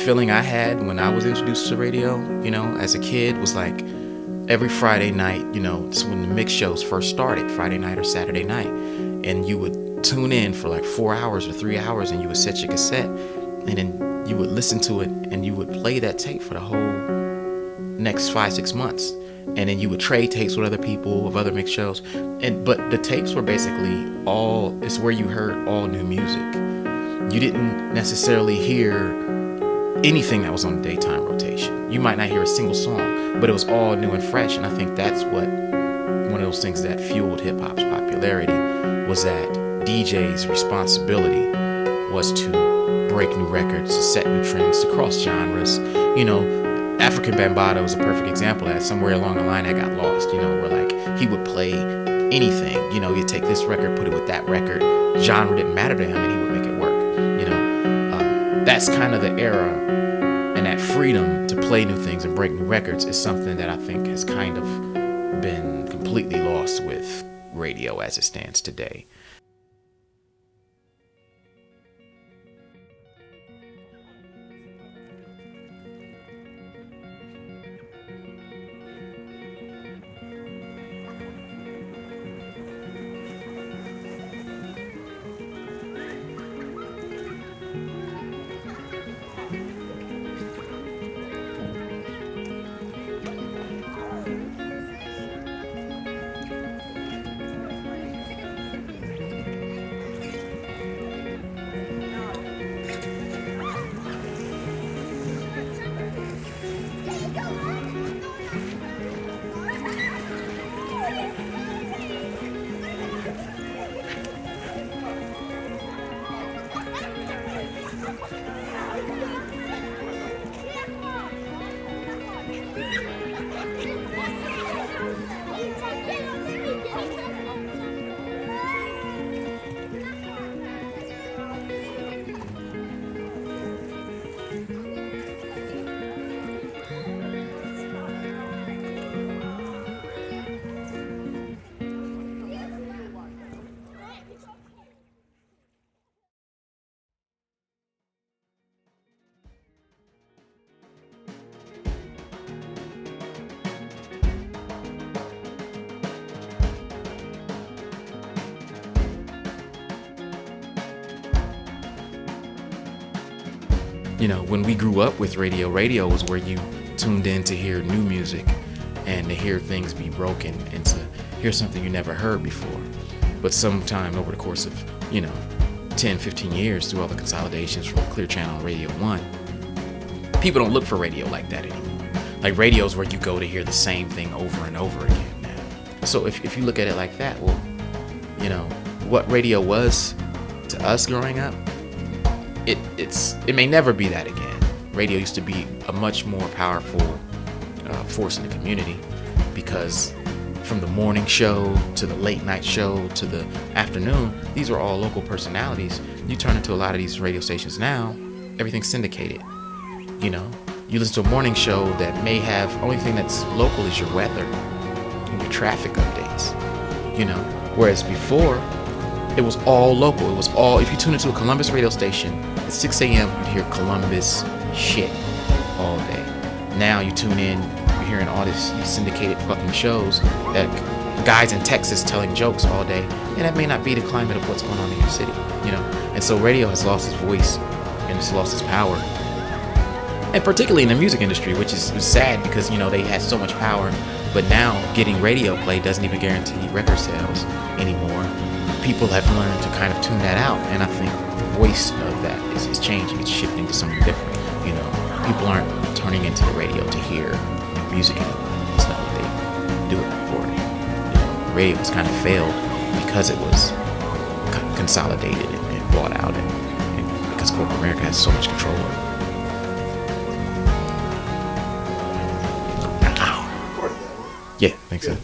feeling I had when I was introduced to radio, as a kid, was like every Friday night, this is when the mix shows first started, Friday night or Saturday night, and you would tune in for like 4 hours or 3 hours, and you would set your cassette, and then you would listen to it, and you would play that tape for the whole next 5-6 months, and then you would trade tapes with other people of other mix shows, but the tapes were basically it's where you heard all new music. You didn't necessarily hear anything that was on the daytime rotation. You might not hear a single song, but it was all new and fresh, and I think that's one of those things that fueled hip-hop's popularity, was that DJ's responsibility was to break new records, to set new trends, to cross genres. African Bambaataa was a perfect example of that. Somewhere along the line I got lost, where like he would play anything. You'd take this record, put it with that record. Genre didn't matter to him, and he would make it work. That's kind of the era, and that freedom to play new things and break new records is something that I think has kind of been completely lost with radio as it stands today. When we grew up with radio was where you tuned in to hear new music and to hear things be broken and to hear something you never heard before. But sometime over the course of, 10, 15 years, through all the consolidations from Clear Channel and Radio 1, people don't look for radio like that anymore. Like radio's where you go to hear the same thing over and over again now. So if you look at it like that, well, what radio was to us growing up, it may never be that again. Radio used to be a much more powerful force in the community, because from the morning show to the late night show to the afternoon, these are all local personalities. You turn into a lot of these radio stations now, everything's syndicated. You listen to a morning show that may have, only thing that's local is your weather and your traffic updates. Whereas before, it was all local. It was all, if you tune into a Columbus radio station at 6 a.m., you'd hear Columbus shit all day. Now you tune in, you're hearing all these syndicated fucking shows that guys in Texas telling jokes all day, and that may not be the climate of what's going on in your city, And so radio has lost its voice and it's lost its power. And particularly in the music industry, which is sad because, they had so much power, but now getting radio play doesn't even guarantee record sales anymore. People have learned to kind of tune that out, and I think the voice of that is changing. It's shifting to something different. People aren't turning into the radio to hear music anymore. It's not what they do it for. Radio has kind of failed because it was consolidated and bought out, and because corporate America has so much control over it. Yeah, thanks so.